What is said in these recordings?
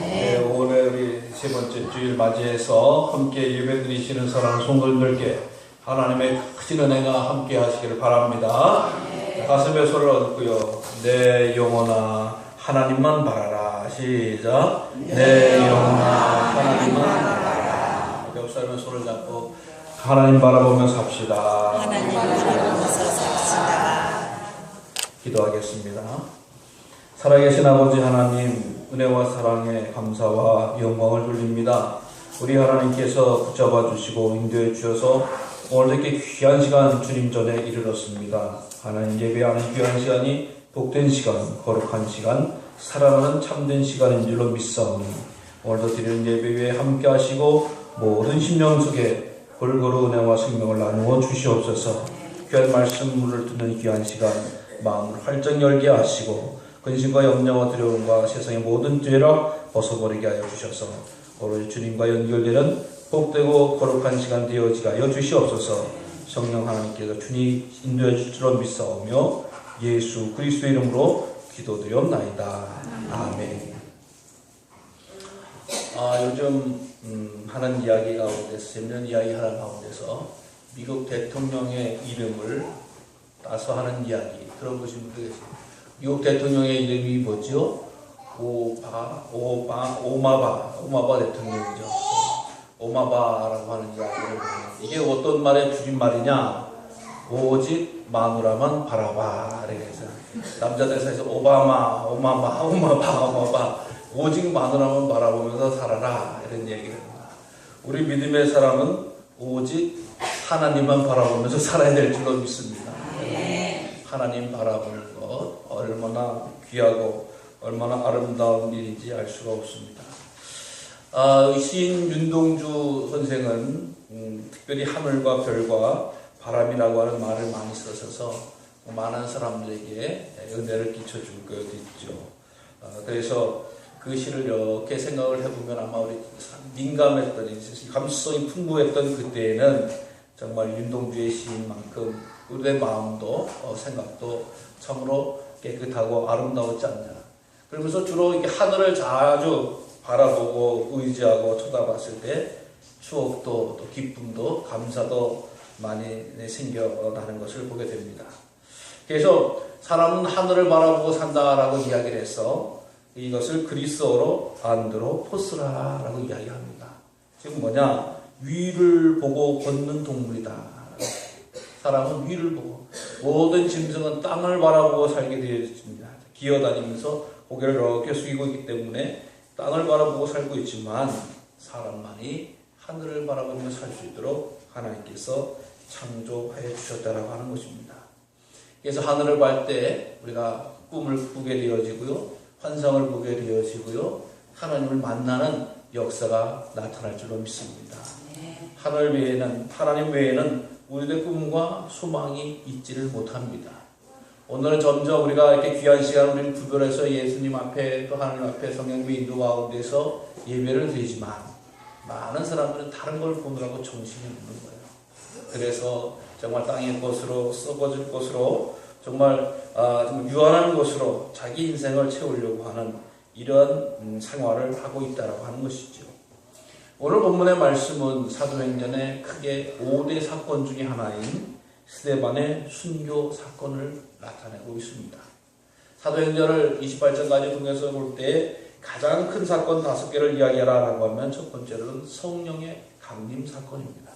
네, 오늘 우리 세 번째 주일 맞이해서 함께 예배드리시는 사랑하는 성도님들께 하나님의 크신 은혜가 함께 하시기를 바랍니다. 가슴에 손을 얹고요. 내 영혼아 하나님만 바라라. 시작. 내 영혼아 하나님만 바라라. 옆 사람의 손을 잡고 하나님 바라보며 삽시다. 하나님 바라보면서 삽시다. 기도하겠습니다. 살아계신 아버지 하나님, 은혜와 사랑에 감사와 영광을 돌립니다. 우리 하나님께서 붙잡아 주시고 인도해 주셔서 오늘 이렇게 귀한 시간 주님 전에 이르렀습니다. 하나님 예배하는 귀한 시간이 복된 시간, 거룩한 시간, 살아가는 참된 시간인 줄로 믿사오니 오늘도 드리는 예배 위에 함께 하시고 모든 심령 속에 골고루 은혜와 생명을 나누어 주시옵소서. 귀한 말씀을 듣는 귀한 시간 마음을 활짝 열게 하시고 근심과 염려와 두려움과 세상의 모든 죄락 벗어버리게 하여 주셔서 오로지 주님과 연결되는 복되고 거룩한 시간 되어지게 하여 주시옵소서. 성령 하나님께서 주님 인도해 주실 줄 믿사오며 예수 그리스도의 이름으로 기도드렸나이다. 아멘. 요즘 하는 이야기 가운데서 재밌는 이야기 하는 가운데서 미국 대통령의 이름을 따서 하는 이야기 들어보신 분 계십니까? 미국 대통령의 이름이 뭐죠? 오마바 대통령이죠. 오마바라고 하는 이야기를 이게 어떤 말의 줄임말이냐? 오직 마누라만 바라봐. 그래서 남자들 사이에서 오마바 오직 마누라만 바라보면서 살아라 이런 얘기를 합니다. 우리 믿음의 사람은 오직 하나님만 바라보면서 살아야 될 줄로 믿습니다. 하나님 바라보는 것 얼마나 귀하고 얼마나 아름다운 일인지 알 수가 없습니다. 시인 윤동주 선생은 특별히 하늘과 별과 바람이라고 하는 말을 많이 써서 많은 사람들에게 은혜를 끼쳐준 것도 있죠. 그래서 그 시를 이렇게 생각을 해보면 아마 우리 민감했던 감수성이 풍부했던 그때에는 정말 윤동주의 시인만큼 우리의 마음도 생각도 참으로 깨끗하고 아름다웠지 않냐. 그러면서 주로 이렇게 하늘을 자주 바라보고 의지하고 쳐다봤을 때 추억도 또 기쁨도 감사도 많이 생겨나는 것을 보게 됩니다. 그래서 사람은 하늘을 바라보고 산다라고 이야기를 해서 이것을 그리스어로 안드로포스라라고 이야기합니다. 지금 뭐냐? 위를 보고 걷는 동물이다. 사람은 위를 보고 모든 짐승은 땅을 바라보고 살게 되어 있습니다. 기어다니면서 고개를 이렇게 숙이고 있기 때문에 땅을 바라보고 살고 있지만 사람만이 하늘을 바라보며 살 수 있도록 하나님께서 창조해 주셨다라고 하는 것입니다. 그래서 하늘을 볼 때 우리가 꿈을 꾸게 되어지고요, 환상을 보게 되어지고요, 하나님을 만나는 역사가 나타날 줄로 믿습니다. 하나님 외에는 우리의 꿈과 소망이 있지를 못합니다. 오늘은 점점 우리가 이렇게 귀한 시간 우리를 구별해서 예수님 앞에 또 하나님 앞에 성령의 인도 가운데서 예배를 드리지만 많은 사람들은 다른 걸 보느라고 정신이 없는 거예요. 그래서 정말 땅의 것으로 썩어질 것으로 정말 좀 유한한 것으로 자기 인생을 채우려고 하는 이런 생활을 하고 있다라고 하는 것이죠. 오늘 본문의 말씀은 사도행전의 크게 5대 사건 중에 하나인 스데반의 순교 사건을 나타내고 있습니다. 사도행전을 28장까지 통해서 볼 때 가장 큰 사건 5개를 이야기하라고 하면 첫 번째로는 성령의 강림 사건입니다.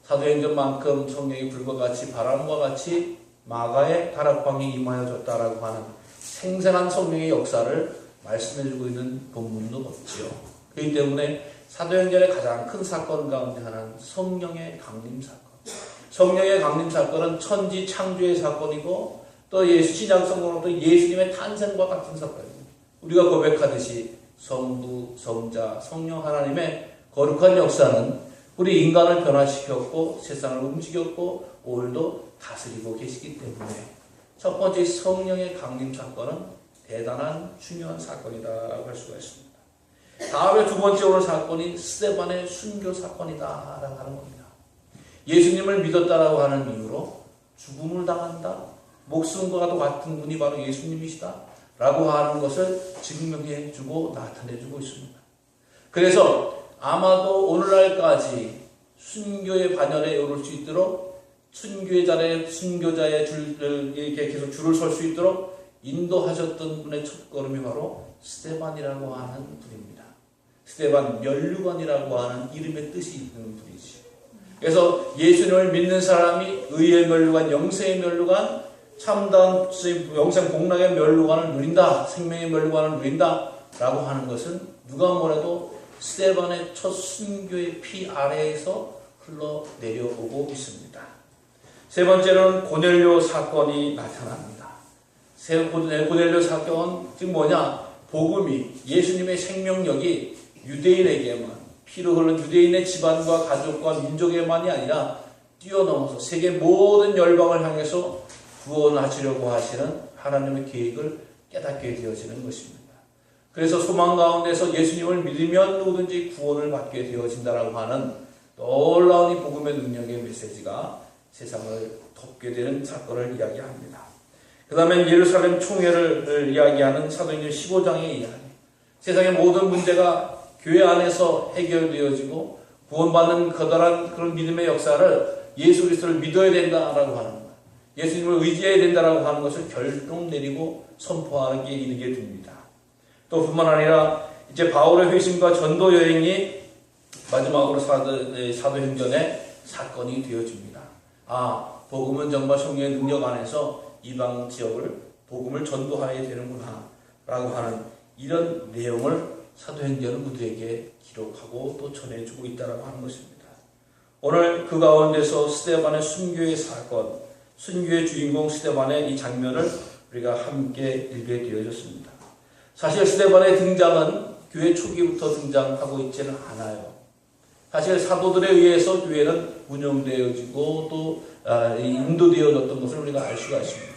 사도행전만큼 성령이 불과 같이 바람과 같이 마가의 다락방에 임하여졌다라고 하는 생생한 성령의 역사를 말씀해주고 있는 본문도 없지요. 그렇기 때문에 사도행전의 가장 큰 사건 가운데 하나는 성령의 강림 사건. 성령의 강림 사건은 천지 창조의 사건이고 또 신약 성경은 또 예수님의 탄생과 같은 사건입니다. 우리가 고백하듯이 성부, 성자, 성령 하나님의 거룩한 역사는 우리 인간을 변화시켰고 세상을 움직였고 오늘도 다스리고 계시기 때문에 첫 번째 성령의 강림 사건은 대단한 중요한 사건이라고 할 수가 있습니다. 다음에 두 번째 오늘 사건이 스데반의 순교 사건이다라고 하는 겁니다. 예수님을 믿었다라고 하는 이유로 죽음을 당한다. 목숨과도 같은 분이 바로 예수님이시다. 라고 하는 것을 증명해주고 나타내주고 있습니다. 그래서 아마도 오늘날까지 순교의 반열에 오를 수 있도록 순교자의 줄을 이렇게 계속 줄을 설 수 있도록 인도하셨던 분의 첫걸음이 바로 스데반이라고 하는 분입니다. 스데반, 면류관이라고 하는 이름의 뜻이 있는 분이지. 그래서 예수님을 믿는 사람이 의의 면류관, 영생의 면류관, 참다운 영생 복락의 면류관을 누린다, 생명의 면류관을 누린다 라고 하는 것은 누가 뭐래도 스데반의 첫 순교의 피 아래에서 흘러내려오고 있습니다. 세 번째로는 고넬료 사건이 나타납니다. 고넬료 사건은 즉 뭐냐? 복음이, 예수님의 생명력이 유대인에게만, 피로 흐르는 유대인의 집안과 가족과 민족에만이 아니라 뛰어넘어서 세계 모든 열방을 향해서 구원하시려고 하시는 하나님의 계획을 깨닫게 되어지는 것입니다. 그래서 소망 가운데서 예수님을 믿으면 누구든지 구원을 받게 되어진다라고 하는 놀라운 이 복음의 능력의 메시지가 세상을 덮게 되는 사건을 이야기합니다. 그 다음에 예루살렘 총회를 이야기하는 사도행전 15장의 이야기. 세상의 모든 문제가 교회 안에서 해결되어지고 구원받는 커다란 그런 믿음의 역사를 예수 그리스도를 믿어야 된다라고 하는 것, 예수님을 의지해야 된다라고 하는 것을 결론 내리고 선포하게 이르게 됩니다. 또 뿐만 아니라 이제 바울의 회심과 전도 여행이 마지막으로 사도행전의 사건이 되어집니다. 복음은 정말 성령의 능력 안에서 이방 지역을 복음을 전도하여야 되는구나 라고 하는 이런 내용을 사도행전은 우리에게 기록하고 또 전해주고 있다고 하는 것입니다. 오늘 그 가운데서 스데반의 순교의 사건, 순교의 주인공 스데반의 이 장면을 우리가 함께 읽게 되어졌습니다. 사실 스데반의 등장은 교회 초기부터 등장하고 있지는 않아요. 사실 사도들에 의해서 교회는 운영되어지고 또 인도되어졌던 것을 우리가 알 수가 있습니다.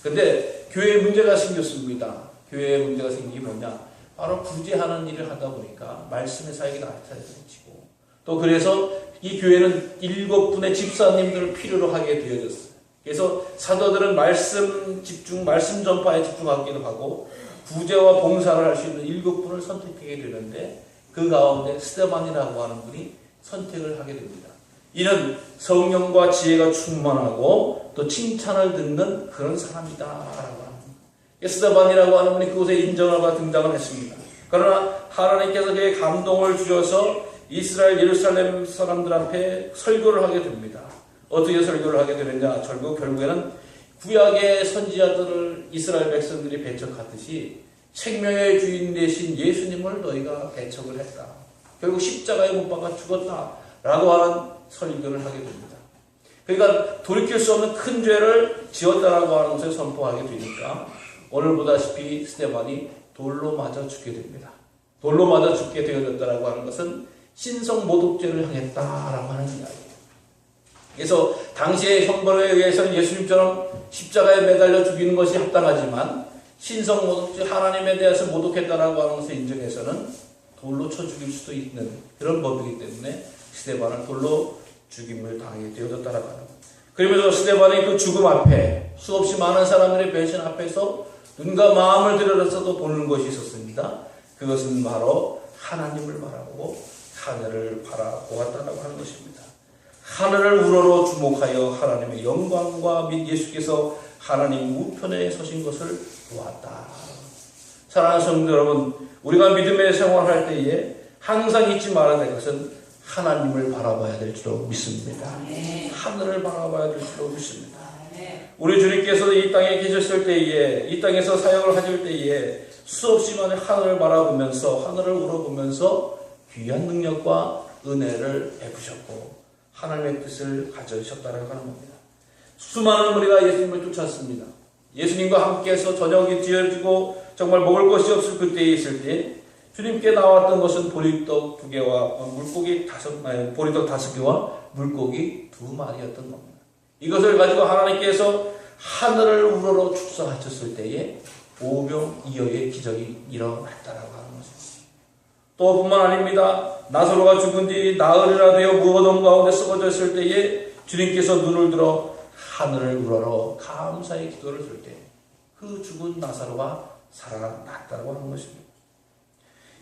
그런데 교회에 문제가 생겼습니다. 교회에 문제가 생긴 게 뭐냐? 바로 구제하는 일을 하다 보니까 말씀의 사역이 나타나지고 또 그래서 이 교회는 7분의 집사님들을 필요로 하게 되어졌어요. 그래서 사도들은 말씀 집중, 말씀 전파에 집중하기도 하고 구제와 봉사를 할 수 있는 7분을 선택하게 되는데 그 가운데 스데반이라고 하는 분이 선택을 하게 됩니다. 이는 성령과 지혜가 충만하고 또 칭찬을 듣는 그런 사람이다 라고 합니다. 스데반이라고 하는 분이 그곳에 인정하고 등장을 했습니다. 그러나 하나님께서 그의 감동을 주셔서 이스라엘 예루살렘 사람들 앞에 설교를 하게 됩니다. 어떻게 설교를 하게 되느냐? 결국에는 구약의 선지자들을 이스라엘 백성들이 배척하듯이 생명의 주인 되신 예수님을 너희가 배척을 했다. 결국 십자가에 못 박아 죽었다 라고 하는 설교를 하게 됩니다. 그러니까 돌이킬 수 없는 큰 죄를 지었다라고 하는 것을 선포하게 되니까 오늘 보다시피 스데반이 돌로 맞아 죽게 됩니다. 돌로 맞아 죽게 되어졌다라고 하는 것은 신성 모독죄를 행했다라고 하는 이야기예요. 그래서 당시의 형벌에 의해서는 예수님처럼 십자가에 매달려 죽이는 것이 합당하지만 신성 모독죄, 하나님에 대해서 모독했다라고 하는 것을 인정해서는 돌로 쳐 죽일 수도 있는 그런 법이기 때문에 스데반은 돌로 죽임을 당하게 되어졌다라고 하는 거예요. 그러면서 스데반의 그 죽음 앞에 수없이 많은 사람들의 변신 앞에서 눈과 마음을 들여서도 보는 것이 있었습니다. 그것은 바로 하나님을 바라보고 하늘을 바라보았다라고 하는 것입니다. 하늘을 우러러 주목하여 하나님의 영광과 및 예수께서 하나님 우편에 서신 것을 보았다. 사랑하는 성도 여러분, 우리가 믿음의 생활을 할 때에 항상 잊지 말아야 될 것은 하나님을 바라봐야 될 줄로 믿습니다. 하늘을 바라봐야 될 줄로 믿습니다. 우리 주님께서 이 땅에 계셨을 때에, 이 땅에서 사역을 하실 때에 수없이 많은 하늘을 바라보면서, 하늘을 우러보면서 귀한 능력과 은혜를 베푸셨고 하나님의 뜻을 가져주셨다는 하는 겁니다. 수많은 무리가 예수님을 쫓았습니다. 예수님과 함께해서 저녁이 지어지고 정말 먹을 것이 없을 그때에 있을 때 주님께 나왔던 것은 보리떡 2개와 보리떡 5개와 물고기 2마리였던 겁니다. 이것을 가지고 하나님께서 하늘을 우러러 축사하셨을 때에 오병이어의 기적이 일어났다라고 하는 것입니다. 또 뿐만 아닙니다. 나사로가 죽은 뒤 나흘이나 되어 무덤 가운데 썩어졌을 때에 주님께서 눈을 들어 하늘을 우러러 감사의 기도를 줄 때 그 죽은 나사로가 살아났다고 하는 것입니다.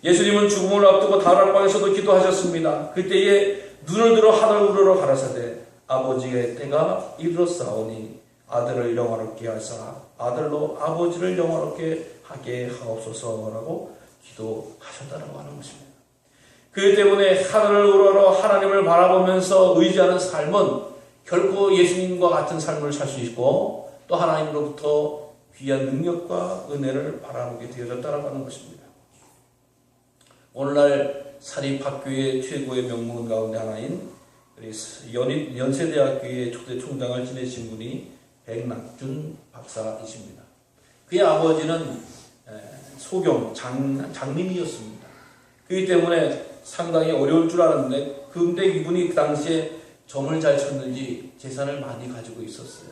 예수님은 죽음을 앞두고 다락방에서도 기도하셨습니다. 그때에 눈을 들어 하늘 우러러 가라사대 아버지의 때가 이르렀사오니 아들을 영화롭게 하사 아들로 아버지를 영화롭게 하게 하옵소서라고 기도하셨다고 하는 것입니다. 그 때문에 하늘을 우러러 하나님을 바라보면서 의지하는 삶은 결코 예수님과 같은 삶을 살 수 있고 또 하나님으로부터 귀한 능력과 은혜를 바라보게 되어졌다고 하는 것입니다. 오늘날 사립학교의 최고의 명문 가운데 하나인 연세대학교의 초대 총장을 지내신 분이 백낙준 박사이십니다. 그의 아버지는 소경 장님이었습니다. 그렇기 때문에 상당히 어려울 줄 알았는데 근데 이분이 그 당시에 점을 잘 쳤는지 재산을 많이 가지고 있었어요.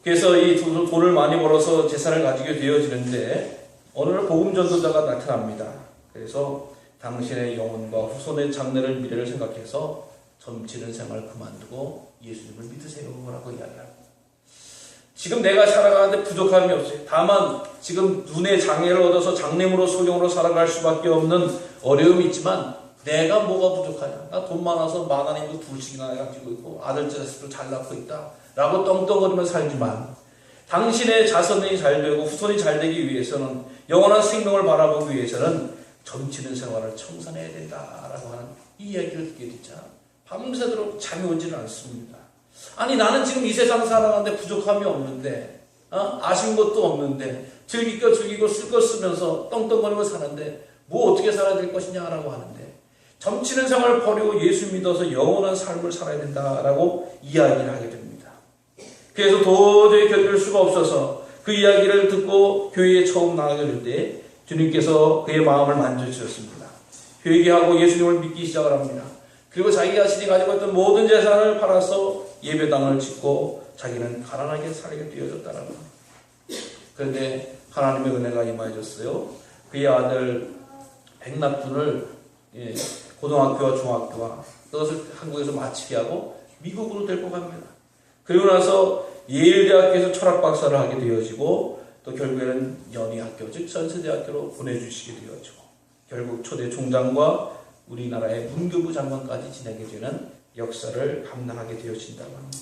그래서 이 돈을 많이 벌어서 재산을 가지게 되어지는데 어느 날 복음 전도자가 나타납니다. 그래서 당신의 영혼과 후손의 장래를 미래를 생각해서 점치는 생활을 그만두고 예수님을 믿으세요 라고 이야기합니다. 지금 내가 살아가는데 부족함이 없어요. 다만 지금 눈의 장애를 얻어서 장님으로 소경으로 살아갈 수밖에 없는 어려움이 있지만 내가 뭐가 부족하냐. 나 돈 많아서 10,000원이면 둘씩이나 가지고 있고 아들 자식도 잘 낳고 있다 라고 떵떵거리며 살지만 당신의 자손이 잘 되고 후손이 잘 되기 위해서는 영원한 생명을 바라보기 위해서는 점치는 생활을 청산해야 된다라고 하는 이 이야기를 듣게 되자 밤새도록 잠이 오지는 않습니다. 아니 나는 지금 이 세상 살아가는데 부족함이 없는데 아쉬운 것도 없는데 즐길 거 즐기고 쓸 거 쓰면서 떵떵거리고 사는데 뭐 어떻게 살아야 될 것이냐라고 하는데 점치는 생활을 버리고 예수 믿어서 영원한 삶을 살아야 된다라고 이야기를 하게 됩니다. 그래서 도저히 견딜 수가 없어서 그 이야기를 듣고 교회에 처음 나가게 될 때 주님께서 그의 마음을 만져주셨습니다. 회개하고 예수님을 믿기 시작을 합니다. 그리고 자기 자신이 가지고 있던 모든 재산을 팔아서 예배당을 짓고 자기는 가난하게 살게 되어졌다는 겁니다. 그런데 하나님의 은혜가 임하셨어요. 그의 아들 백낙준을 고등학교와 중학교와 그것을 한국에서 마치게 하고 미국으로 데리고 갑니다. 그리고 나서 예일대학교에서 철학 박사를 하게 되어지고 또 결국에는 연희학교 즉 연세대학교로 보내주시게 되어지고 결국 초대 총장과 우리나라의 문교부 장관까지 지내게 되는 역사를 감당하게 되어진다고 합니다.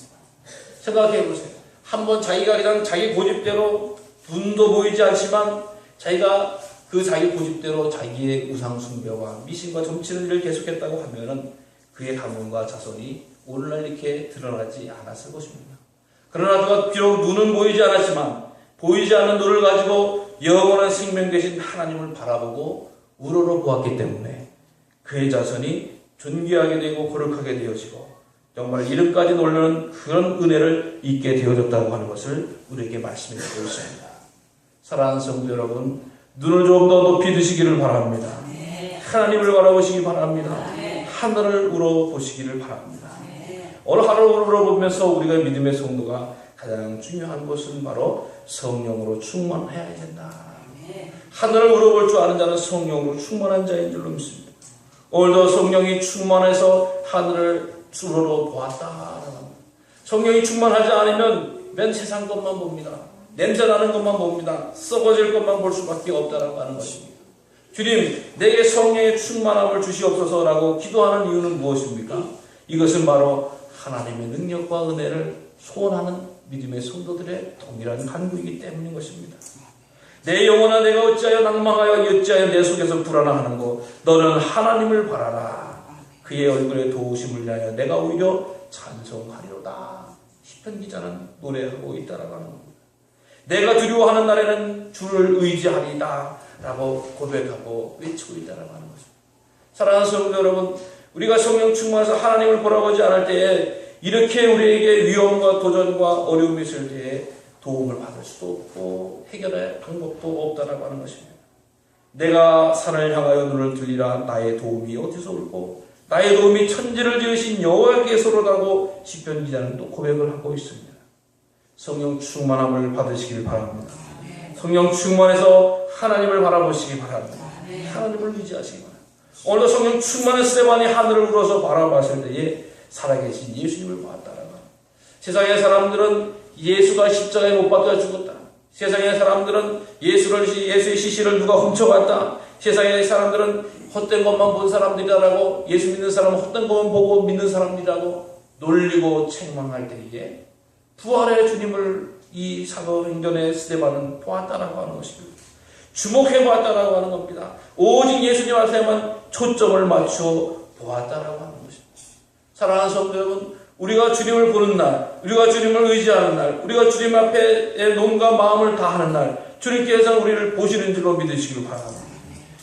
생각해 보세요. 한번 자기가 그냥 자기 고집대로 눈도 보이지 않지만 자기가 그 자기 고집대로 자기의 우상 숭배와 미신과 점치는 일을 계속했다고 하면은 그의 가문과 자손이 오늘날 이렇게 드러나지 않았을 것입니다. 그러나 그가 비록 눈은 보이지 않았지만 보이지 않는 눈을 가지고 영원한 생명 되신 하나님을 바라보고 우러러 보았기 때문에 그의 자손이 존귀하게 되고 거룩하게 되어지고 정말 이름까지 놀라는 그런 은혜를 잊게 되어졌다고 하는 것을 우리에게 말씀해 주고 있습니다. 사랑하는 성도 여러분, 눈을 좀 더 높이 드시기를 바랍니다. 하나님을 바라보시기 바랍니다. 하늘을 우러보시기를 바랍니다. 오늘 하늘을 우러보면서 우리가 믿음의 성도가 가장 중요한 것은 바로 성령으로 충만해야 된다. 하늘을 우러볼 줄 아는 자는 성령으로 충만한 자인 줄로 믿습니다. 오늘도 성령이 충만해서 하늘을 우러러 보았다. 성령이 충만하지 않으면 맨 세상 것만 봅니다. 냄새나는 것만 봅니다. 썩어질 것만 볼 수밖에 없다라고 하는 것입니다. 주님, 내게 성령의 충만함을 주시옵소서라고 기도하는 이유는 무엇입니까? 이것은 바로 하나님의 능력과 은혜를 소원하는 믿음의 성도들의 동일한 간구이기 때문인 것입니다. 내 영혼아 내가 어찌하여 낭망하여 어찌하여 내 속에서 불안하는고 너는 하나님을 바라라. 그의 얼굴에 도우심을 위하여 내가 오히려 찬송하리로다. 시편 기자는 노래하고 있다라고 하는 겁니다. 내가 두려워하는 날에는 주를 의지하리다 라고 고백하고 외치고 있다라고 하는 것입니다. 사랑하는 성도 여러분, 우리가 성령 충만해서 하나님을 보라보지 않을 때에 이렇게 우리에게 위험과 도전과 어려움이 있을 때에 도움을 받을 수도 없고 해결할 방법도 없다라고 하는 것입니다. 내가 산을 향하여 눈을 들리라. 나의 도움이 어디서 올고 나의 도움이 천지를 지으신 여호와께서로라고 시편 기자는 또 고백을 하고 있습니다. 성령 충만함을 받으시길 바랍니다. 성령 충만해서 하나님을 바라보시기 바랍니다. 하나님을 의지하시기 바랍니다. 오늘도 성령 충만했을 때만이 하늘을 울어서 바라봤을 때에 살아계신 예수님을 보았다라고 합니다. 세상의 사람들은 예수가 십자가에 못 박혀 죽었다. 세상의 사람들은 예수의 시신을 누가 훔쳐갔다. 세상의 사람들은 헛된 것만 본 사람들이라고, 예수 믿는 사람은 헛된 것만 보고 믿는 사람들이라고 놀리고 책망할 때에 부활의 주님을 이 사도행전의 스데반은 보았다라고 하는 것입니다. 주목해 보았다라고 하는 겁니다. 오직 예수님 앞에만 초점을 맞춰 보았다라고 하는 것입니다. 사랑하는 성도 여러분, 우리가 주님을 보는 날, 우리가 주님을 의지하는 날, 우리가 주님 앞에 몸과 마음을 다하는 날, 주님께서 우리를 보시는 줄로 믿으시길 바랍니다.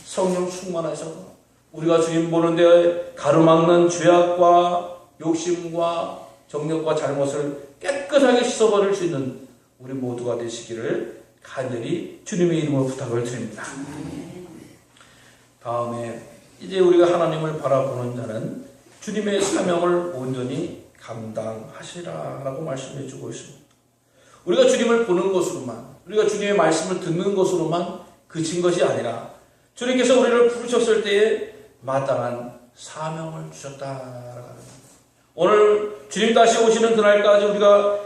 성령 충만하셔서 우리가 주님 보는데 가로막는 죄악과 욕심과 정력과 잘못을 깨끗하게 씻어버릴 수 있는 우리 모두가 되시기를 간절히 주님의 이름으로 부탁을 드립니다. 다음에 이제 우리가 하나님을 바라보는 자는 주님의 사명을 온전히 감당하시라라고 말씀해 주고 있습니다. 우리가 주님을 보는 것으로만, 우리가 주님의 말씀을 듣는 것으로만 그친 것이 아니라 주님께서 우리를 부르셨을 때에 마땅한 사명을 주셨다라고 합니다. 오늘 주님 다시 오시는 그날까지 우리가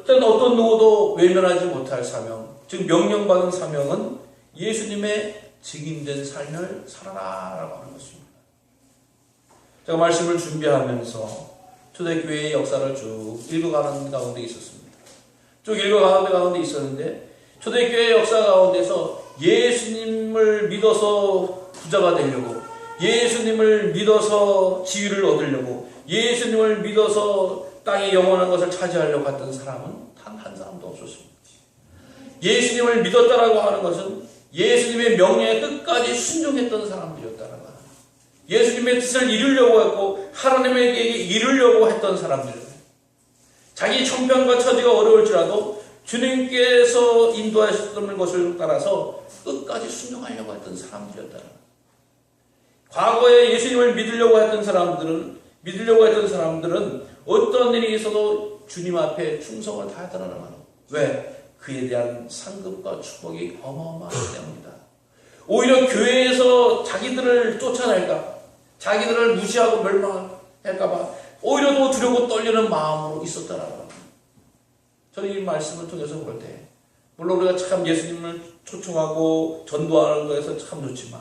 어떤 누구도 외면하지 못할 사명, 즉 명령받은 사명은 예수님의 증인된 삶을 살아라라고 하는 것입니다. 제가 말씀을 준비하면서 초대교회의 역사를 쭉 읽어가는 가운데 있었습니다. 쭉 읽어가는 가운데 있었는데 초대교회의 역사 가운데서 예수님을 믿어서 부자가 되려고, 예수님을 믿어서 지위를 얻으려고, 예수님을 믿어서 땅의 영원한 것을 차지하려고 했던 사람은 단 한 사람도 없었습니다. 예수님을 믿었다라고 하는 것은 예수님의 명령에 끝까지 순종했던 사람들이었다라고 합니다. 예수님의 뜻을 이루려고 했고 하나님에게 이루려고 했던 사람들이에요. 자기 형편과 처지가 어려울지라도 주님께서 인도하셨던 것을 따라서 끝까지 순종하려고 했던 사람들이었다. 과거에 예수님을 믿으려고 했던 사람들은 어떤 일이 있어도 주님 앞에 충성을 다했다는 말은 왜? 그에 대한 상급과 축복이 어마어마하기 때문이다. 오히려 교회에서 자기들을 쫓아낼까, 자기들을 무시하고 멸망할까봐 오히려 더 두려고 떨리는 마음으로 있었다라고 합니다. 저는 이 말씀을 통해서 볼 때, 물론 우리가 참 예수님을 초청하고 전도하는 것에서 참 좋지만,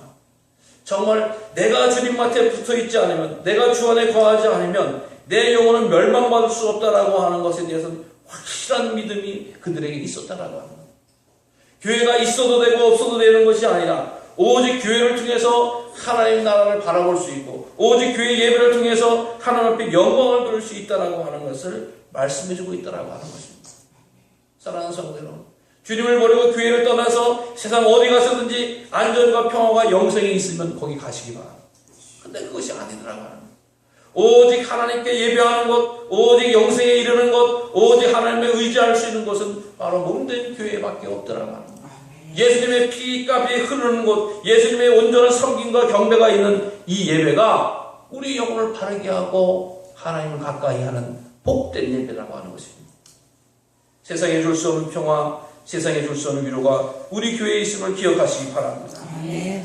정말 내가 주님 앞에 붙어 있지 않으면, 내가 주 안에 거하지 않으면 내 영혼은 멸망받을 수 없다라고 하는 것에 대해서는 확실한 믿음이 그들에게 있었다라고 합니다. 교회가 있어도 되고 없어도 되는 것이 아니라 오직 교회를 통해서 하나님 나라를 바라볼 수 있고 오직 교회 예배를 통해서 하나님 앞에 영광을 돌릴 수 있다라고 하는 것을 말씀해주고 있다라고 하는 것입니다. 사랑하는 성도 여러분, 주님을 버리고 교회를 떠나서 세상 어디 가서든지 안전과 평화가 영생이 있으면 거기 가시기 바랍니다. 근데 그것이 아니더라고 하는 거예요. 오직 하나님께 예배하는 것, 오직 영생에 이르는 것, 오직 하나님에 의지할 수 있는 것은 바로 몸된 교회밖에 없더라고 하는 거예요. 예수님의 피값이 흐르는 곳, 예수님의 온전한 섬김과 경배가 있는 이 예배가 우리 영혼을 바르게 하고 하나님을 가까이 하는 복된 예배라고 하는 것입니다. 세상에 줄 수 없는 평화, 세상에 줄 수 없는 위로가 우리 교회에 있음을 기억하시기 바랍니다.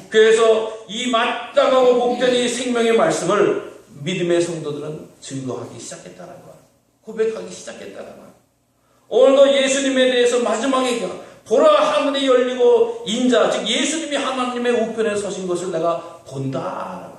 그래서 이 마땅하고 복된 이 생명의 말씀을 믿음의 성도들은 증거하기 시작했다라고 합니다. 고백하기 시작했다라고 합니다. 오늘도 예수님에 대해서 마지막에 보라 하늘이 열리고 인자, 즉 예수님이 하나님의 우편에 서신 것을 내가 본다.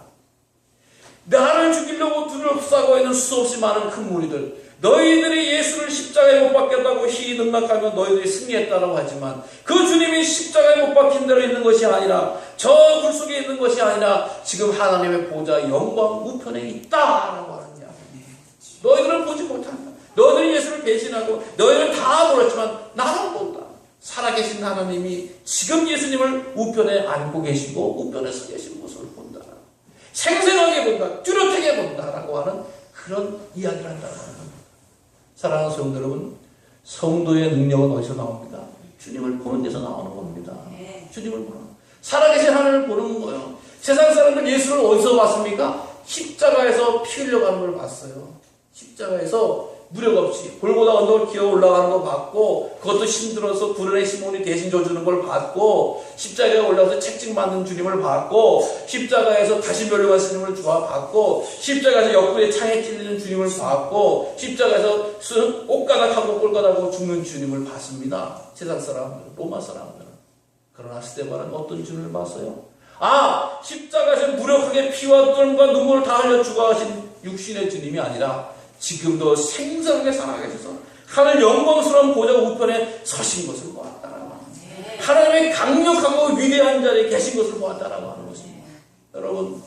나를 죽이려고 두렵사고 있는 수없이 많은 큰 무리들, 너희들이 예수를 십자가에 못 박혔다고 희능락하며 너희들이 승리했다라고 하지만 그 주님이 십자가에 못 박힌 대로 있는 것이 아니라 저 굴 속에 있는 것이 아니라 지금 하나님의 보좌 영광 우편에 있다라고 하는 이야기. 너희들은 보지 못한다. 너희들이 예수를 배신하고 너희는 다 몰랐지만 나는 본다. 살아계신 하나님이 지금 예수님을 우편에 안고 계시고 우편에 서 계신 모습을 본다. 생생하게 본다. 뚜렷하게 본다라고 하는 그런 이야기를 한다고 하는 겁니다. 사랑하는 성도 여러분, 성도의 능력은 어디서 나옵니까? 주님을 보는 데서 나오는 겁니다. 주님을 보는, 살아계신 하나님을 보는 거예요. 세상 사람들 예수를 어디서 봤습니까? 십자가에서 피 흘려가는 걸 봤어요. 십자가에서 무력 없이 골고다 언덕을 기어 올라가는 거 봤고, 그것도 힘들어서 불운의 시몬이 대신 져주는 걸 봤고, 십자가에 올라서 채찍 맞는 주님을 봤고, 십자가에서 다시 멸류관 스님을 봤고, 십자가에서 옆구리에 창에 찔리는 주님을 봤고, 십자가에서 옷가닥하고 꼴가닥하고 죽는 주님을 봤습니다. 세상 사람들은, 로마 사람들은. 그러나 스데반은 어떤 주님을 봤어요? 십자가에서 무력하게 피와 땀과 눈물을 다 흘려 죽어가신 육신의 주님이 아니라 지금도 생생하게 살아계셔서 하늘 영광스러운 보좌 우편에 서신 것을 보았다라고 합니다. 하나님의 강력하고 위대한 자리에 계신 것을 보았다라고 하는 것입니다. 여러분,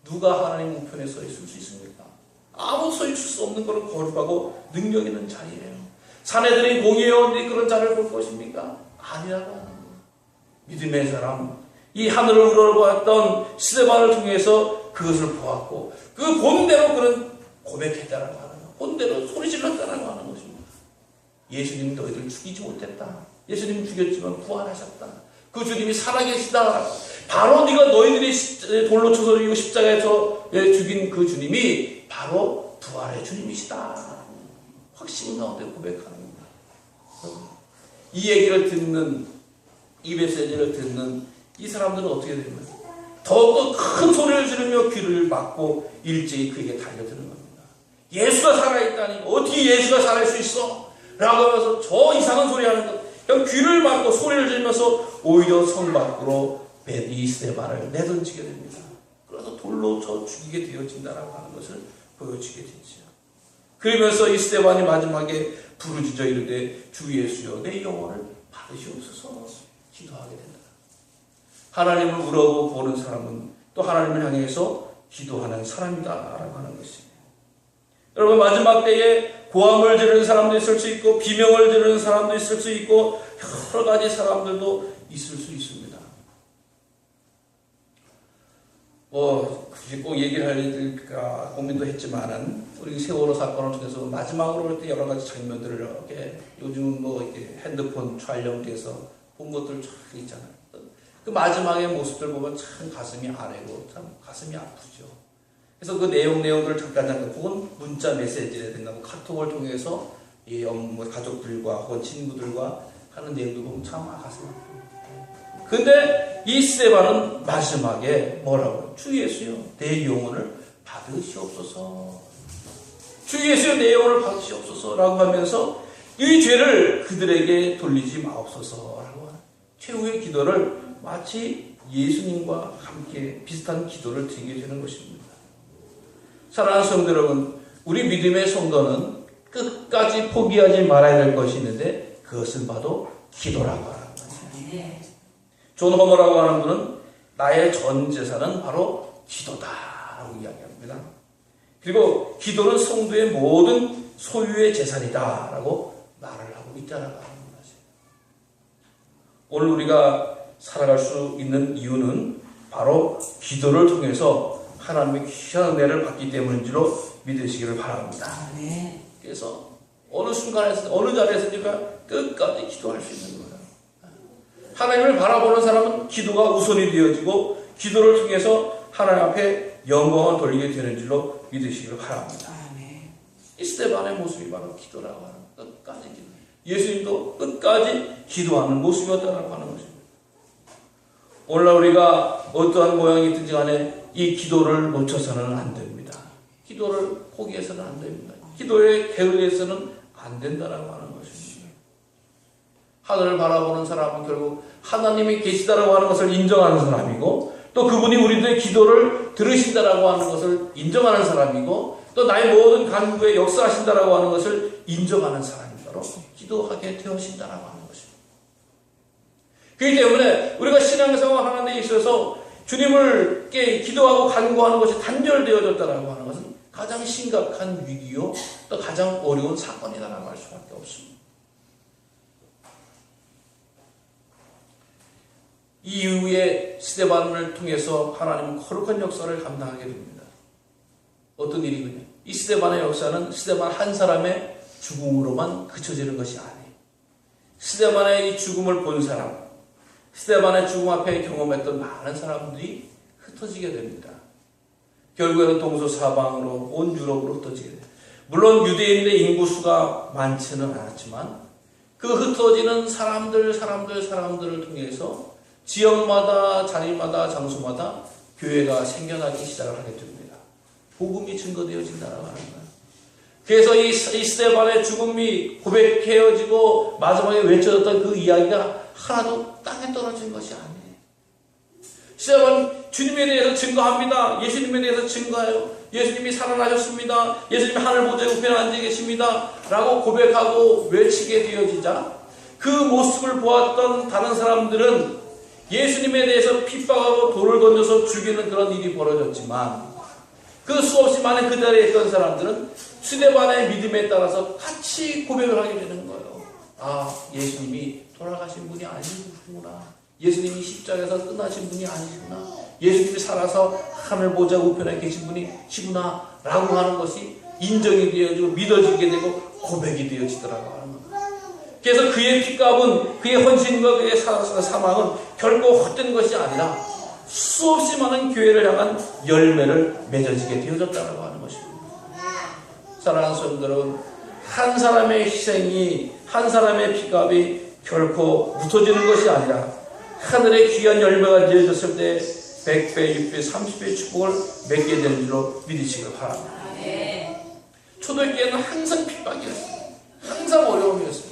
누가 하나님 우편에 서 있을 수 있습니까? 아무 서 있을 수 없는 것을 거룩하고 능력 있는 자리예요. 사내들이 공의회원들이 그런 자리를 볼 것입니까? 아니라고 하는 거예요. 믿음의 사람, 이 하늘을 우러러보았던 스데반을 통해서 그것을 보았고, 그 본대로 그런 고백했다라고 하는 거예요. 본대로 소리질렀다라고 하는 것입니다. 예수님 너희들 죽이지 못했다. 예수님 죽였지만 부활하셨다. 그 주님이 살아계시다. 바로 네가 너희들이 돌로 쳐서 죽이고 십자가에서 죽인 그 주님이 바로 부활의 주님이시다. 확신 가운데 고백하는 겁니다. 이 얘기를 듣는, 이 메시지를 듣는 이 사람들은 어떻게 됩니까? 더욱더 큰 소리를 지르며 귀를 막고 일제히 그에게 달려드는 겁니다. 예수가 살아있다니, 어떻게 예수가 살아있을 수 있어? 라고 하면서 저 이상한 소리 하는 것, 그냥 귀를 막고 소리를 지르면서 오히려 성 밖으로 이 스데반을 내던지게 됩니다. 그래서 돌로 쳐 죽이게 되어진다라고 하는 것을 보여주게 되죠. 그러면서 이 스데반이 마지막에 부르짖어 이르되 주 예수여 내 영혼을 받으시옵소서 기도하게 된다. 하나님을 우러보는 사람은 또 하나님을 향해서 기도하는 사람이다라고 하는 것입니다. 여러분, 마지막 때에 고함을 지르는 사람도 있을 수 있고 비명을 지르는 사람도 있을 수 있고 여러 가지 사람들도 있을 수 있습니다. 굳이 꼭 얘기를 하려니까 고민도 했지만은 우리 세월호 사건을 통해서 마지막으로 볼 때 여러 가지 장면들을 이렇게 요즘은 이렇게 핸드폰 촬영돼서 본 것들 참 있잖아요. 그 마지막의 모습들 보면 참 가슴이 아래고 참 가슴이 아프죠. 그래서 그 내용들을 잠깐 혹은 문자 메시지라든가 카톡을 통해서 가족들과 혹은 친구들과 하는 내용들 보면 참 가슴 아프고. 근데 이 스데반은 마지막에 뭐라고요? 주 예수여 내 영혼을 받으시옵소서. 주 예수여 내 영혼을 받으시옵소서라고 하면서 이 죄를 그들에게 돌리지 마옵소서라고 하는 최후의 기도를 마치 예수님과 함께 비슷한 기도를 드리게 되는 것입니다. 사랑하는 성도 여러분, 우리 믿음의 성도는 끝까지 포기하지 말아야 될 것이 있는데 그것은 바로 기도라고 하는 거예요. 존 허머라고 하는 분은 나의 전 재산은 바로 기도다라고 이야기합니다. 그리고 기도는 성도의 모든 소유의 재산이다라고 말을 하고 있다라고 하는 거죠. 오늘 우리가 살아갈 수 있는 이유는 바로 기도를 통해서 하나님의 귀한 은혜를 받기 때문인 줄로 믿으시기를 바랍니다. 그래서 어느 순간에서 어느 자리에서 우리가 끝까지 기도할 수 있는 거예요. 하나님을 바라보는 사람은 기도가 우선이 되어지고 기도를 통해서 하나님 앞에 영광을 돌리게 되는 줄로 믿으시기를 바랍니다. 이 스데반의 모습이 바로 기도라고 하는 끝까지 기도. 예수님도 끝까지 기도하는 모습이었다라고 하는 것입니다. 오늘날 우리가 어떠한 모양이 있든지 간에 이 기도를 놓쳐서는 안 됩니다. 기도를 포기해서는 안 됩니다. 기도에 게을리해서는 안 된다라고 하는 것입니다. 하늘을 바라보는 사람은 결국 하나님이 계시다라고 하는 것을 인정하는 사람이고 또 그분이 우리들의 기도를 들으신다라고 하는 것을 인정하는 사람이고 또 나의 모든 간구에 역사하신다라고 하는 것을 인정하는 사람이므로 기도하게 되어진다라고 하는 것입니다. 그렇기 때문에 우리가 신앙생활 하는 데 있어서 주님을 기도하고 간구하는 것이 단절되어졌다라고 하는 것은 가장 심각한 위기요 또 가장 어려운 사건이라고 할 수밖에 없습니다. 이 이후에 스데반을 통해서 하나님은 거룩한 역사를 감당하게 됩니다. 어떤 일이군요. 이 스데반의 역사는 스데반 한 사람의 죽음으로만 그쳐지는 것이 아니에요. 스데반의 이 죽음을 본 사람, 스데반의 죽음 앞에 경험했던 많은 사람들이 흩어지게 됩니다. 결국에는 동서사방으로 온 유럽으로 흩어지게 돼요. 물론 유대인의 인구수가 많지는 않았지만 그 흩어지는 사람들을 통해서 지역마다 자리마다 장소마다 교회가 생겨나기 시작을 하게 됩니다. 복음이 증거되어진다라고 하는 거예요. 그래서 이 스데반의 죽음이 고백해지고 마지막에 외쳐졌던 그 이야기가 하나도 땅에 떨어진 것이 아니에요. 스데반 주님에 대해서 증거합니다. 예수님에 대해서 증거해요. 예수님이 살아나셨습니다. 예수님이 하늘 보좌에 우편에 앉아 계십니다. 라고 고백하고 외치게 되어지자 그 모습을 보았던 다른 사람들은 예수님에 대해서 핍박하고 돌을 던져서 죽이는 그런 일이 벌어졌지만 그 수없이 많은 그 자리에 있던 사람들은 스데반의 믿음에 따라서 같이 고백을 하게 되는 거예요. 아, 예수님이 돌아가신 분이 아니구나. 예수님이 십자가에서 끝나신 분이 아니구나. 예수님이 살아서 하늘 보좌 우편에 계신 분이시구나 라고 하는 것이 인정이 되어지고 믿어지게 되고 고백이 되어지더라고 하는 거예요. 그래서 그의 핏값은, 그의 헌신과 그의 사망은 결코 헛된 것이 아니라 수없이 많은 교회를 향한 열매를 맺어지게 되어졌다고 하는 것입니다. 사랑하는 성도 여러분, 한 사람의 희생이, 한 사람의 핏값이 결코 묻어지는 것이 아니라 하늘의 귀한 열매가 되어졌을 때 100배, 6배, 30배의 축복을 맺게 되는 줄로 믿으시길 바랍니다. 초대교회는 항상 핍박이었어요. 항상 어려움이었어요.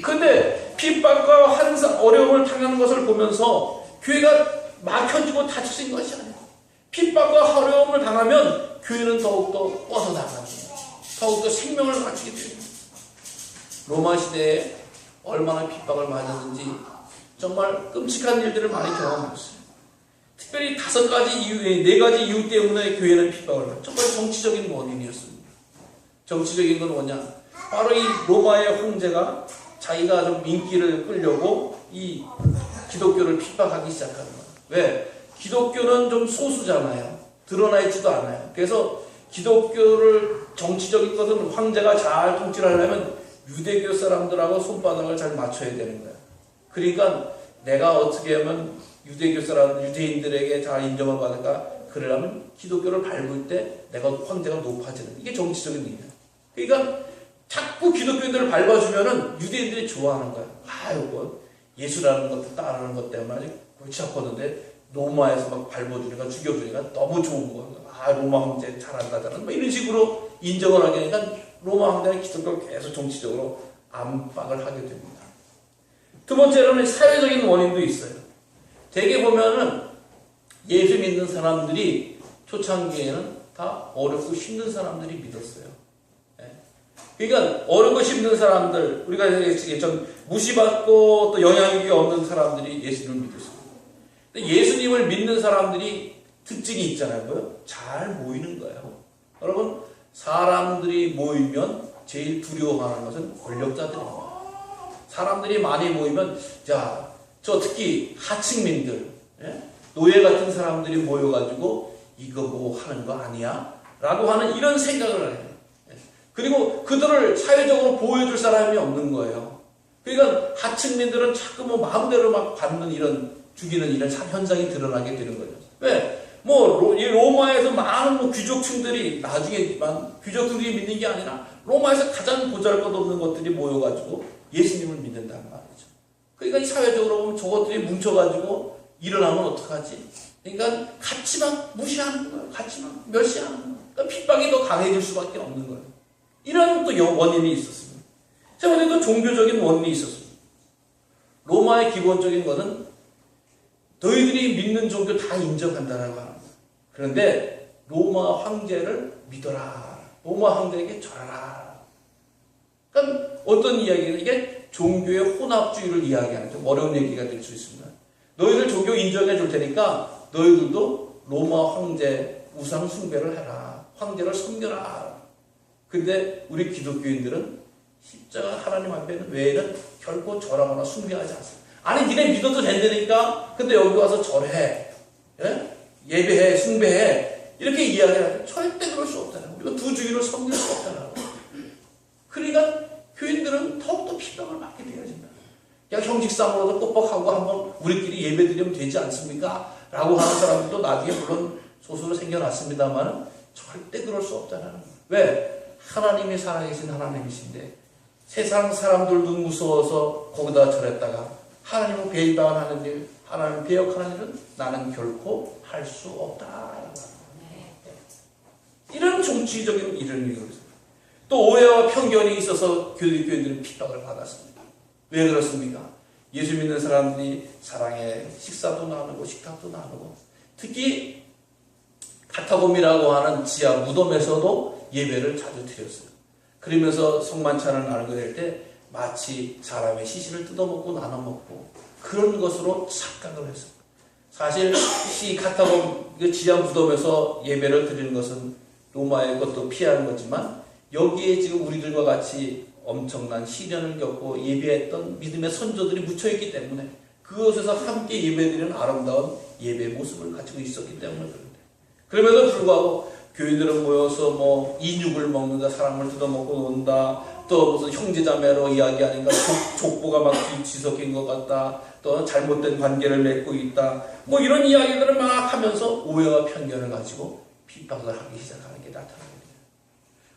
근데 핍박과 항상 어려움을 당하는 것을 보면서 교회가 막혀지고 닫혀진 것이 아니에요. 핍박과 어려움을 당하면 교회는 더욱더 뻗어나갑니다. 더욱더 생명을 갖추게 됩니다. 로마 시대에 얼마나 핍박을 맞았는지 정말 끔찍한 일들을 많이 경험했어요. 특별히 5가지 이유, 4가지 이유 때문에 교회는 핍박을 받았어요. 정말 정치적인 원인이었습니다. 정치적인 건 뭐냐? 바로 이 로마의 황제가 자기가 좀 인기를 끌려고 이 기독교를 핍박하기 시작하는 거예요. 왜? 기독교는 좀 소수잖아요. 드러나 있지도 않아요. 그래서 기독교를, 정치적인 것은 황제가 잘 통치를 하려면 유대교 사람들하고 손바닥을 잘 맞춰야 되는 거예요. 그러니까 내가 어떻게 하면 유대교 사람, 유대인들에게 잘 인정을 받을까? 그러려면 기독교를 밟을 때 내가 황제가 높아지는, 이게 정치적인 일이에요. 그러니까 자꾸 기독교인들을 밟아주면은 유대인들이 좋아하는 거야. 아, 이거 예수라는 것도 따르는 것 때문에 아주 골치 아팠는데 로마에서 막 밟아주니까, 죽여주니까 너무 좋은 거야. 아, 로마 황제 잘한다잖아. 뭐 이런 식으로 인정을 하게 되니까 로마 황제는 기독교를 계속 정치적으로 압박을 하게 됩니다. 두 번째로는 사회적인 원인도 있어요. 대개 보면은 예수 믿는 사람들이 초창기에는 다 어렵고 힘든 사람들이 믿었어요. 그러니까 어렵고 힘든 사람들, 우리가 좀 무시받고 또 영향력이 없는 사람들이 예수님을 믿었습니다. 근데 예수님을 믿는 사람들이 특징이 있잖아요. 뭐요? 잘 모이는 거예요. 여러분, 사람들이 모이면 제일 두려워하는 것은 권력자들입니다. 사람들이 많이 모이면, 자, 저 특히 하층민들, 노예 같은 사람들이 모여가지고 이거 뭐 하는 거 아니야? 라고 하는 이런 생각을 해요. 그리고 그들을 사회적으로 보호해줄 사람이 없는 거예요. 그러니까 하층민들은 자꾸 뭐 마음대로 막 받는 이런, 죽이는 이런 현상이 드러나게 되는 거죠. 왜? 이 로마에서 많은 귀족층들이 나중에만 귀족층들이 믿는 게 아니라 로마에서 가장 보잘것없는 것들이 모여가지고 예수님을 믿는다는 말이죠. 그러니까 이 사회적으로 보면 저것들이 뭉쳐가지고 일어나면 어떡하지? 그러니까 같이 막 무시하는 거예요. 같이 막 멸시하는 거예요. 그러니까 핍박이 더 강해질 수밖에 없는 거예요. 이런 또 원인이 있었습니다. 세 번째도 종교적인 원인이 있었습니다. 로마의 기본적인 것은 너희들이 믿는 종교 다 인정한다라고 합니다. 그런데 로마 황제를 믿어라. 로마 황제에게 절하라. 그러니까 어떤 이야기는 이게 종교의 혼합주의를 이야기하는 좀 어려운 얘기가 될 수 있습니다. 너희들 종교 인정해 줄 테니까 너희들도 로마 황제 우상 숭배를 해라. 황제를 섬겨라. 근데 우리 기독교인들은 십자가 하나님 앞에는 외에는 결코 절하거나 숭배하지 않습니다. 아니, 니네 믿어도 된다니까? 근데 여기 와서 절해. 예배해, 숭배해. 이렇게 이야기하면 절대 그럴 수 없잖아요. 우리가 두 주기를 섬길 수 없잖아요. 그러니까 교인들은 더욱더 핍박을 받게 되어진다. 그냥 형식상으로도 뻑뻑하고 한번 우리끼리 예배드리면 되지 않습니까? 라고 하는 사람들도 나중에 물론 소수로 생겨났습니다만 절대 그럴 수 없다는 거예요. 왜? 하나님이 살아계신 하나님이신데 세상 사람들도 무서워서 거기다 절했다가 하나님은 배반하는 일, 하나님 배역하는 일은 나는 결코 할 수 없다. 이런 정치적인 이런 이유였습니다. 또 오해와 편견이 있어서 교인들은 핍박을 받았습니다. 왜 그렇습니까? 예수 믿는 사람들이 사랑에 식사도 나누고 식탁도 나누고 특히 카타콤이라고 하는 지하 무덤에서도 예배를 자주 드렸어요. 그러면서 성만찬을 나누게 될 때 마치 사람의 시신을 뜯어먹고 나눠먹고 그런 것으로 착각을 했어요. 사실 이 카타콤 지하 무덤에서 예배를 드리는 것은 로마의 것도 피하는 거지만 여기에 지금 우리들과 같이 엄청난 시련을 겪고 예배했던 믿음의 선조들이 묻혀있기 때문에 그곳에서 함께 예배드리는 아름다운 예배의 모습을 가지고 있었기 때문에 그런데 그럼에도 불구하고 교인들은 모여서 뭐 인육을 먹는다, 사람을 뜯어먹고 논다, 또 무슨 형제자매로 이야기하니까 족보가 막 뒤섞인 것 같다, 또 잘못된 관계를 맺고 있다, 뭐 이런 이야기들을 막 하면서 오해와 편견을 가지고 핍박을 하기 시작하는 게 나타납니다.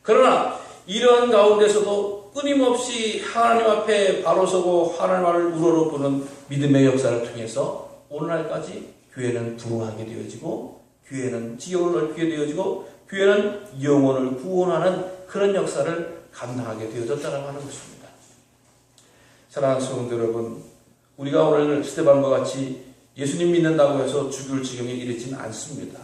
그러나 이런 가운데서도 끊임없이 하나님 앞에 바로 서고 하나님을 우러러 보는 믿음의 역사를 통해서 오늘날까지 교회는 부흥하게 되어지고 교회는 지역을 넓히게 되어지고 교회는 영혼을 구원하는 그런 역사를 감당하게 되어졌다고 하는 것입니다. 사랑하는 성도 여러분, 우리가 오늘 스데반과 같이 예수님 믿는다고 해서 죽을 지경에 이르지는 않습니다.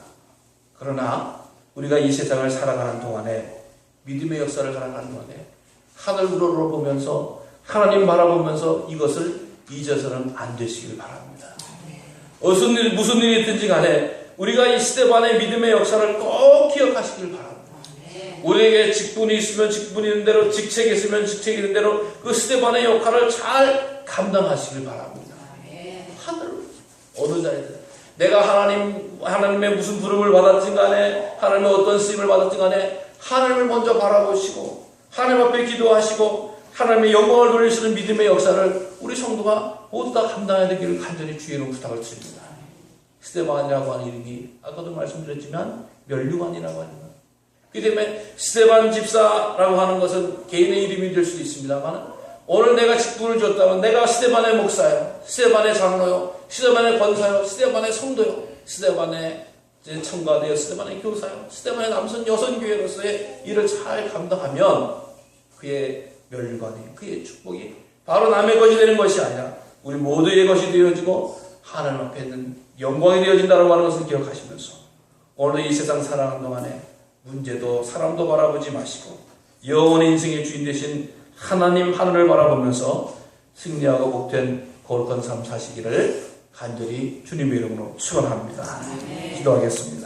그러나 우리가 이 세상을 살아가는 동안에 믿음의 역사를 살아가는 동안에 하늘 우러러 보면서 하나님 바라보면서 이것을 잊어서는 안 되시길 바랍니다. 무슨 일이 있든지 간에 우리가 이 스데반의 믿음의 역사를 꼭 기억하시길 바랍니다. 우리에게 직분이 있으면 직분이 있는 대로, 직책이 있으면 직책이 있는 대로 그 스데반의 역할을 잘 감당하시길 바랍니다. 하늘 어느 자리든 내가 하나님의 무슨 부름을 받았든 간에 하나님의 어떤 쓰임을 받았든 간에 하나님을 먼저 바라보시고 하나님 앞에 기도하시고 하나님의 영광을 돌리시는 믿음의 역사를 우리 성도가 모두 다 감당해야 되기를 간절히 주의로 부탁을 드립니다. 스데반이라고 하는 이름이 아까도 말씀드렸지만 면류관이라고 합니다. 그 때문에 스데반 집사라고 하는 것은 개인의 이름이 될 수도 있습니다만 오늘 내가 직분을 줬다면 내가 스데반의 목사요, 스데반의 장로요, 스데반의 권사요, 스데반의 성도요, 스데반의 청가대요, 스데반의 교사요, 스데반의 남성 여성 교회로서의 일을 잘 감당하면 그의 면류관이, 그의 축복이 바로 남의 것이 되는 것이 아니라 우리 모두의 것이 되어지고 하나님 앞에 있는 영광이 되어진다고 하는 것을 기억하시면서 오늘 이 세상 살아가는 동안에 문제도 사람도 바라보지 마시고 영원의 인생의 주인 되신 하나님 하늘을 바라보면서 승리하고 복된 거룩한 삶 사시기를 간절히 주님의 이름으로 축원합니다. 기도하겠습니다.